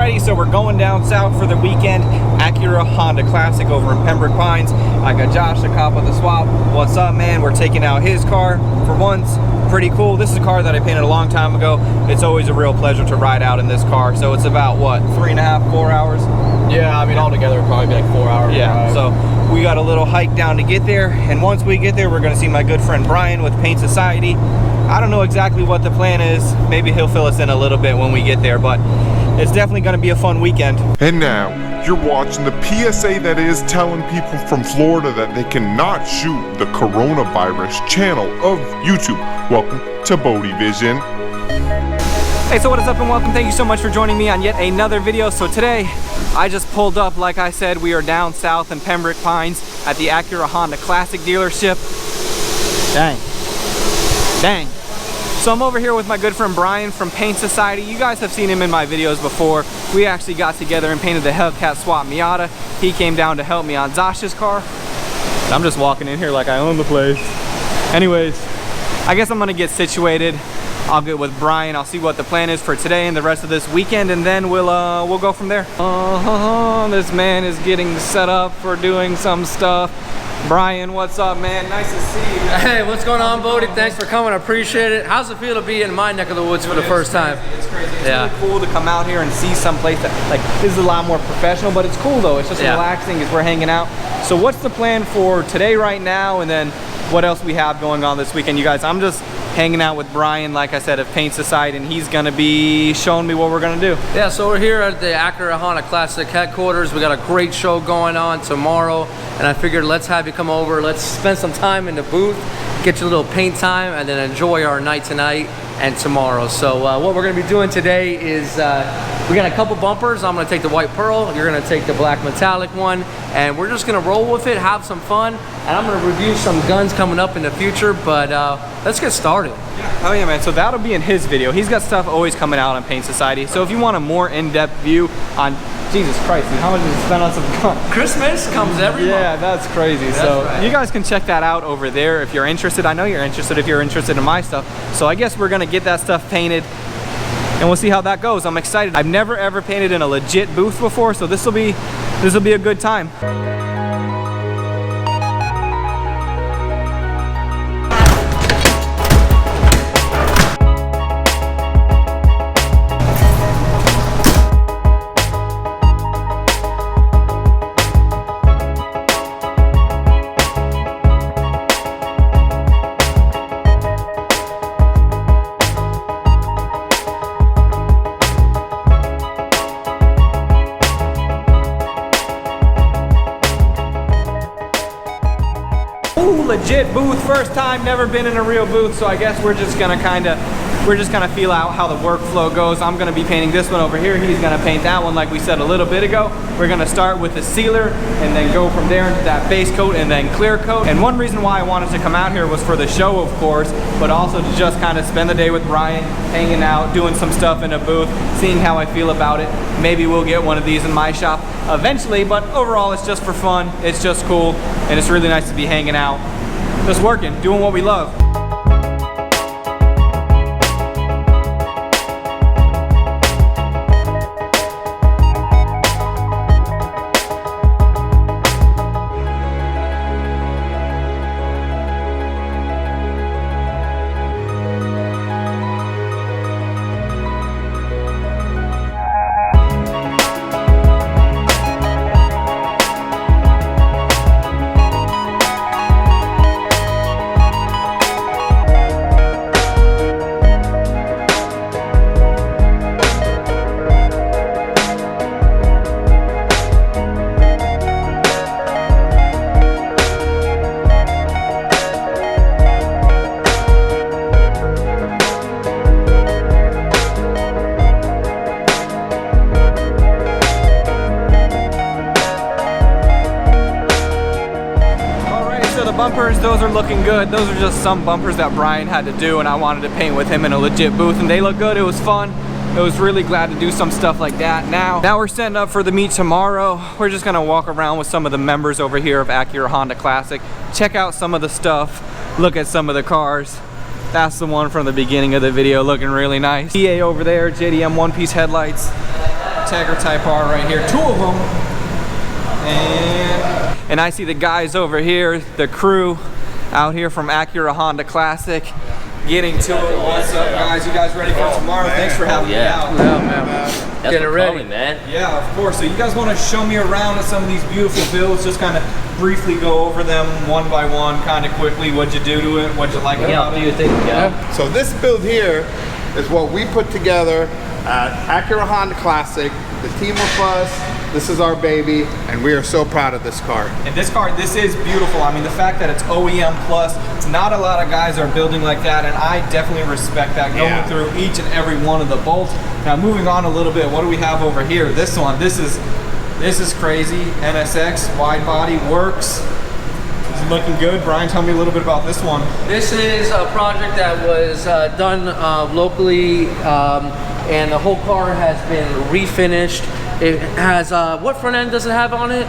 Alrighty, so we're going down south for the weekend. Acura Honda Classic over in Pembroke Pines. I got Josh, the cop of the swap. What's up, man? We're taking out his car for once. Pretty cool. This is a car that I painted a long time ago. It's always a real pleasure to ride out in this car. So it's about, what, 3.5, 4 hours? Yeah, I mean, altogether it'd probably be like 4 hours. Yeah, so we got a little hike down to get there. And once we get there, we're going to see my good friend Brian with Paint Society. I don't know exactly what the plan is. Maybe he'll fill us in a little bit when we get there, but it's definitely going to be a fun weekend. And now, you're watching the PSA that is telling people from Florida that they cannot shoot the coronavirus channel of YouTube. Welcome to Bodie Vision. Hey, so what is up and welcome. Thank you so much for joining me on yet another video. So today, I just pulled up, like I said, we are down south in Pembroke Pines at the Acura Honda Classic dealership. Dang. So I'm over here with my good friend Brian from Paint Society. You guys have seen him in my videos before. We actually got together and painted the Hellcat Swap Miata. He came down to help me on Zosh's car. I'm just walking in here like I own the place. Anyways, I guess I'm gonna get situated. I'll get with Brian. I'll see what the plan is for today and the rest of this weekend, and then we'll go from there. This man is getting set up for doing some stuff. Brian, what's up, man? Nice to see you. Hey, what's going on, Bodie? Thanks for coming. I appreciate it. How's it feel to be in my neck of the woods for the first time? It's crazy. It's really cool to come out here and see some place that, like, this is a lot more professional, but it's cool though. It's just relaxing as we're hanging out. So what's the plan for today right now, and then what else we have going on this weekend, you guys? I'm just hanging out with Brian, like I said, of Paint Society, and he's gonna be showing me what we're gonna do. Yeah, so we're here at the Acura Honda Classic headquarters. We got a great show going on tomorrow, and I figured let's have you come over. Let's spend some time in the booth, get you a little paint time, and then enjoy our night tonight and tomorrow. So what we're gonna be doing today is we got a couple bumpers. I'm gonna take the white pearl, you're gonna take the black metallic one, and we're just gonna roll with it, have some fun, and I'm gonna review some guns coming up in the future, but let's get started. Oh yeah, man, so that'll be in his video. He's got stuff always coming out on Paint Society. So if you want a more in-depth view on, Jesus Christ, man, how much did you spend on some guns? Christmas comes every month. Yeah, that's crazy. So you guys can check that out over there if you're interested. I know you're interested if you're interested in my stuff. So I guess we're gonna get that stuff painted and we'll see how that goes. I'm excited. I've never ever painted in a legit booth before, so this will be a good time. Legit booth, first time, never been in a real booth, so I guess we're just gonna feel out how the workflow goes. I'm gonna be painting this one over here. He's gonna paint that one like we said a little bit ago. We're gonna start with the sealer and then go from there into that base coat and then clear coat. And one reason why I wanted to come out here was for the show, of course, but also to just kind of spend the day with Brian, hanging out, doing some stuff in a booth, seeing how I feel about it. Maybe we'll get one of these in my shop eventually, but overall it's just for fun. It's just cool, and it's really nice to be hanging out, just working, doing what we love. Bumpers, those are looking good. Those are just some bumpers that Brian had to do, and I wanted to paint with him in a legit booth, and they look good. It was fun. I was really glad to do some stuff like that. Now we're setting up for the meet tomorrow. We're just gonna walk around with some of the members over here of Acura Honda Classic, check out some of the stuff, look at some of the cars. That's the one from the beginning of the video, looking really nice. EA over there, JDM one-piece headlights. Tegra Type R right here, 2 of them. And I see the guys over here, the crew out here from Acura Honda Classic, getting to it. What's up, guys? You guys ready for tomorrow? Thanks for having me out. Yeah, man. That's Get it ready, calling, man. Yeah, of course. So you guys want to show me around at some of these beautiful builds, just kind of briefly go over them one by one, kind of quickly. What'd you do to it? What'd you like about Do it? you think? Yeah. So this build here is what we put together at Acura Honda Classic. The team of us, this is our baby, and we are so proud of this car. And this car, this is beautiful. I mean, the fact that it's OEM plus, not a lot of guys are building like that, and I definitely respect that, going through each and every one of the bolts. Now, moving on a little bit, what do we have over here? This one, this is crazy. NSX, wide body, works. It's looking good. Brian, tell me a little bit about this one. This is a project that was done locally, and the whole car has been refinished. It has, what front end does it have on it?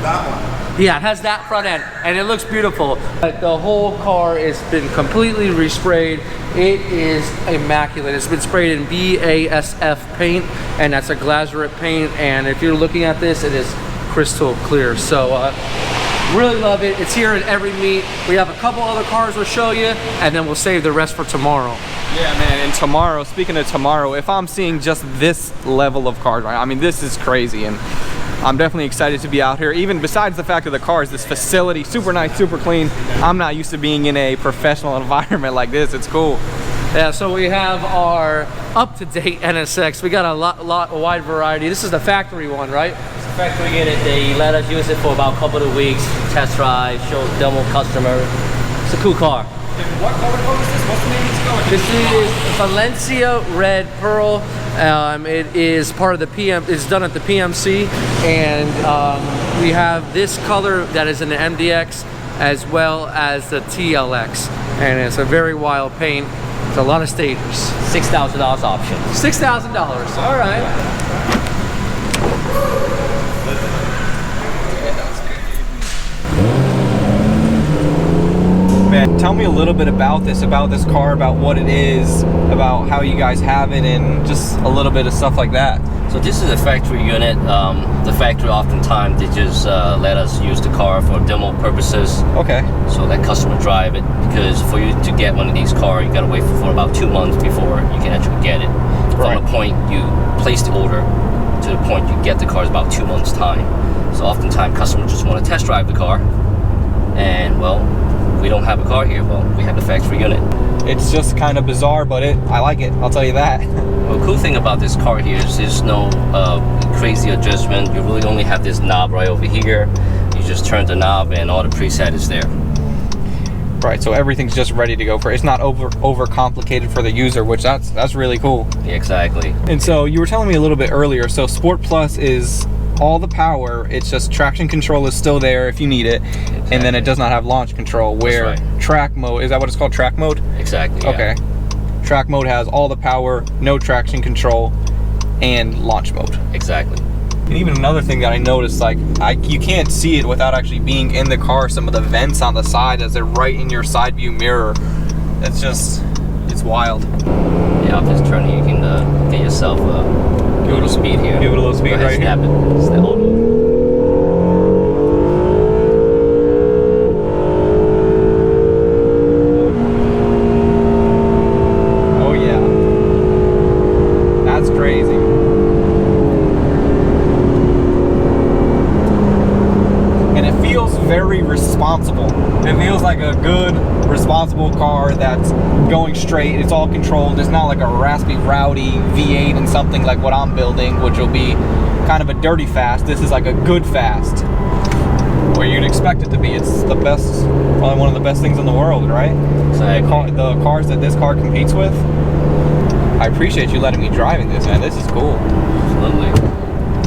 That one. Yeah, it has that front end, and it looks beautiful. But the whole car has been completely resprayed. It is immaculate. It's been sprayed in BASF paint, and that's a glazurate paint. And if you're looking at this, it is crystal clear. So really love it. It's here at every meet. We have a couple other cars we'll show you, and then we'll save the rest for tomorrow. Yeah, man, and tomorrow, speaking of tomorrow, if I'm seeing just this level of cars, right, I mean, this is crazy, and I'm definitely excited to be out here. Even besides the fact of the cars, this facility, super nice, super clean. I'm not used to being in a professional environment like this. It's cool. Yeah, so we have our up-to-date NSX. We got a wide variety. This is the factory one, right? It's a factory unit. They let us use it for about a couple of weeks, test drive, show demo customer. It's a cool car. What color code is this? What's the name of this color? This is Valencia Red Pearl. It is part of the PM. It's done at the PMC, and we have this color that is in the MDX as well as the TLX, and it's a very wild paint. It's a lot of stators. $6,000 option. $6,000. All right. Man, tell me a little bit about this car, about what it is, about how you guys have it, and just a little bit of stuff like that. So this is a factory unit. The factory oftentimes they just let us use the car for demo purposes. Okay. So let customer drive it, because for you to get one of these cars, you gotta wait for about 2 months before you can actually get it. Right. From the point you place the order to the point you get the car is about 2 months time. So oftentimes customers just want to test drive the car, and well, we don't have a car here. Well, we have the factory unit. It's just kind of bizarre, but I like it, I'll tell you that. Well, the cool thing about this car here is there's no crazy adjustment. You really only have this knob right over here. You just turn the knob and all the preset is there. Right, so everything's just ready to go for it. It's not over complicated for the user, which that's really cool. Yeah, exactly. And so you were telling me a little bit earlier, so Sport Plus is all the power, it's just traction control is still there if you need it, and then it does not have launch control, where That's right. track mode, is that what it's called, track mode? Exactly, yeah. Okay. Track mode has all the power, no traction control, and launch mode. Exactly. And even another thing that I noticed, like, you can't see it without actually being in the car, some of the vents on the side as they're right in your side view mirror. It's just, it's wild. Yeah, I'll just turn it. You can get yourself a little speed here. Give it a little speed Go ahead, right snap here. it. Snap it. Oh yeah. That's crazy. And it feels very responsible. It feels like a good, responsible car that's going straight. It's all controlled. It's not like a raspy, rowdy V8 and something like what I'm building, which will be kind of a dirty fast. This is like a good fast, where you'd expect it to be. It's the best, probably one of the best things in the world, right? Exactly. The cars that this car competes with. I appreciate you letting me drive in this, man. This is cool. Absolutely.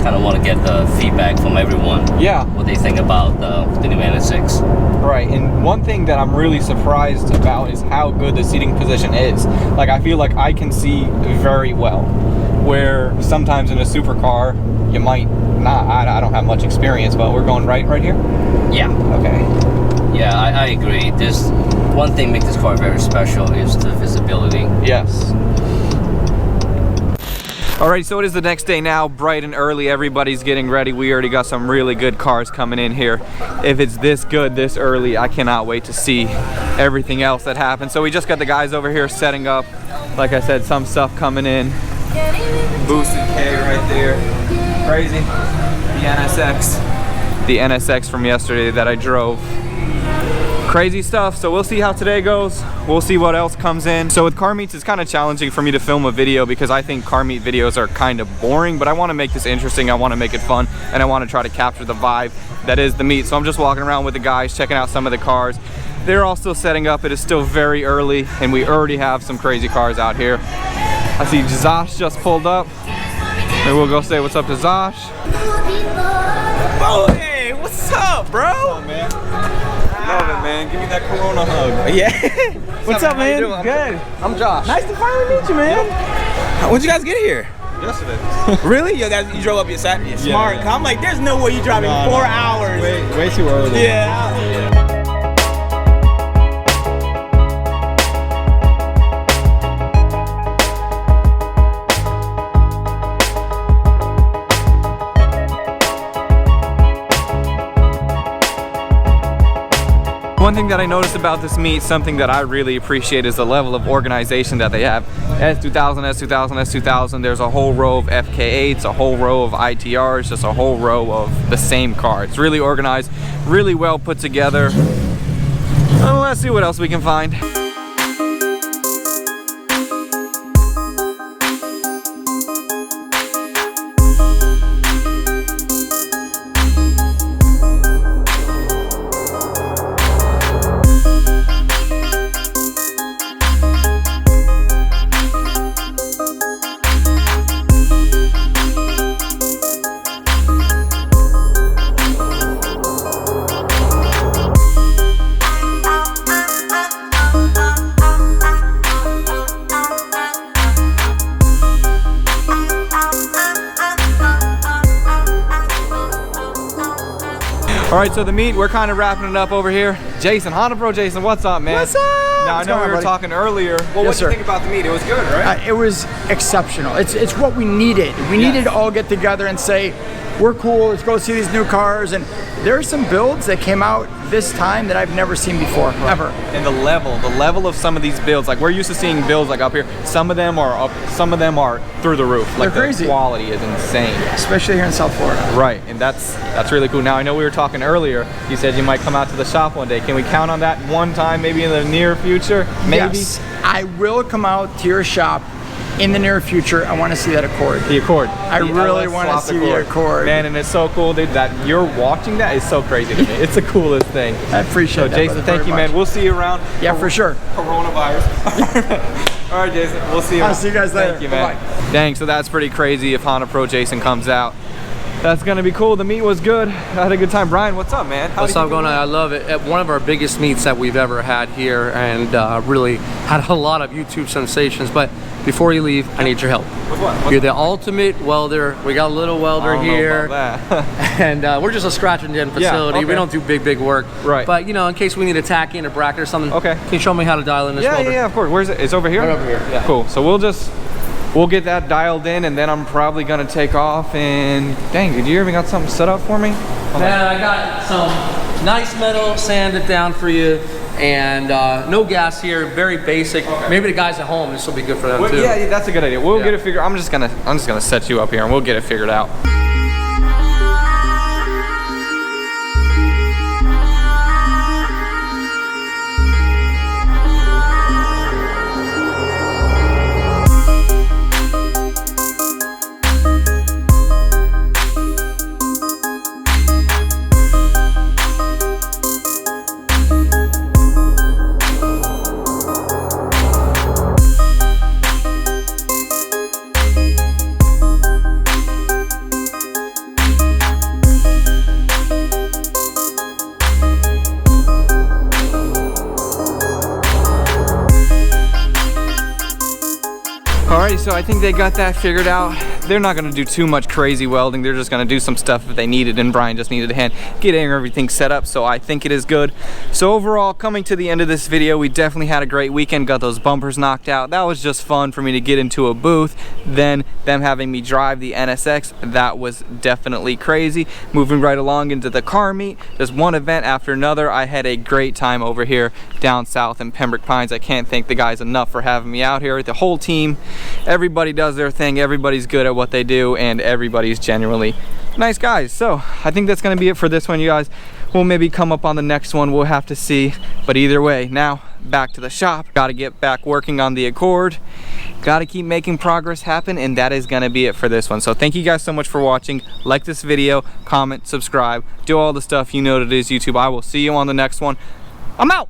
Kind of want to get the feedback from everyone. Yeah. What they think about the new NSX. Right, and one thing that I'm really surprised about is how good the seating position is. Like, I feel like I can see very well, where sometimes in a supercar, you might not. I don't have much experience, but we're going right here? Yeah. Okay. Yeah, I agree. This one thing makes this car very special is the visibility. Yes. Alright, so it is the next day now, bright and early. Everybody's getting ready. We already got some really good cars coming in here. If it's this good this early, I cannot wait to see everything else that happens. So we just got the guys over here setting up. Like I said, some stuff coming in. Boosted K right there. Crazy. The NSX from yesterday that I drove. Crazy stuff. So we'll see how today goes. We'll see what else comes in. So with car meets, it's kind of challenging for me to film a video because I think car meet videos are kind of boring, but I want to make this interesting. I want to make it fun, and I want to try to capture the vibe that is the meet. So I'm just walking around with the guys, checking out some of the cars. They're all still setting up. It is still very early, and we already have some crazy cars out here. I see Zosh just pulled up. Maybe we'll go say what's up to Zosh. Oh, hey, what's up, bro? What's up, man? Love it, man. Give me that Corona hug. Yeah. What's up, man? How you doing? Good. I'm Josh. Nice to finally meet you, man. When'd you guys get here? Yesterday. Really? Yo, you drove up your Saturday. Smart. Yeah. I'm like, there's no way you driving 4 hours. Way too early. Yeah. One thing that I noticed about this meet, something that I really appreciate, is the level of organization that they have. S2000, S2000, S2000, there's a whole row of FK8s, a whole row of ITRs, just a whole row of the same car. It's really organized, really well put together. Well, let's see what else we can find. All right, so the meet, we're kind of wrapping it up over here. Jason, Honda Pro Jason, what's up, man? What's up? Now, I know we were talking earlier. Well, what do you think about the meet? It was good, right? It was exceptional. It's what we needed. We needed to all get together and say, we're cool, let's go see these new cars. And there are some builds that came out this time that I've never seen before, ever. And the level of some of these builds, like we're used to seeing builds like up here. Some of them are up, some of them are through the roof. Like They're crazy. The quality is insane. Especially here in South Florida. Right, and that's really cool. Now I know we were talking earlier, you said you might come out to the shop one day. Can we count on that one time, maybe in the near future? Maybe? Yes, I will come out to your shop in the near future. I want to see that Accord. The Accord. I really want to see the Accord. Man, and it's so cool, dude, that you're watching that is so crazy to me. It's the coolest thing. I appreciate that. Jason, thank you, man. We'll see you around. Yeah, for sure. Coronavirus. All right, Jason, we'll see you. I'll see you guys later. Thank you, man. Bye-bye. Dang, so that's pretty crazy if Honda Pro Jason comes out. That's gonna be cool. The meet was good. I had a good time. Brian, what's up, man? What's up going on? I love it. At one of our biggest meets that we've ever had here, and really had a lot of YouTube sensations. But before you leave, I need your help. With what? You're the ultimate welder. We got a little welder here. And we're just a scratch and dent facility. okay. We don't do big work. Right. But you know, in case we need to tack in a bracket or something. Okay. Can you show me how to dial in this welder? Yeah, of course. Where's it? It's over here? Right over here, yeah. Cool. So we'll get that dialed in, and then I'm probably gonna take off. And dang, did you even got something set up for me? Man, I got some nice metal sanded down for you, and no gas here, very basic. Okay. Maybe the guys at home, this will be good for them too. Yeah, that's a good idea. We'll Yeah. get it figured. I'm just gonna set you up here, and we'll get it figured out. Alrighty, so I think they got that figured out. they're not gonna do too much crazy welding. They're just gonna do some stuff if they needed, and Brian just needed a hand getting everything set up, so I think it is good. So overall, coming to the end of this video, we definitely had a great weekend, got those bumpers knocked out. That was just fun for me to get into a booth. Then them having me drive the NSX, that was definitely crazy. Moving right along into the car meet, just one event after another. I had a great time over here down south in Pembroke Pines. I can't thank the guys enough for having me out here. The whole team, everybody does their thing, everybody's good at what they do, and everybody's genuinely nice guys. So I think that's gonna be it for this one, you guys. We'll maybe come up on the next one, we'll have to see. But either way, now back to the shop. Gotta get back working on the Accord. Gotta keep making progress happen, and that is gonna be it for this one. So thank you guys so much for watching. Like this video, comment, subscribe, do all the stuff you know that it is YouTube. I will see you on the next one. I'm out.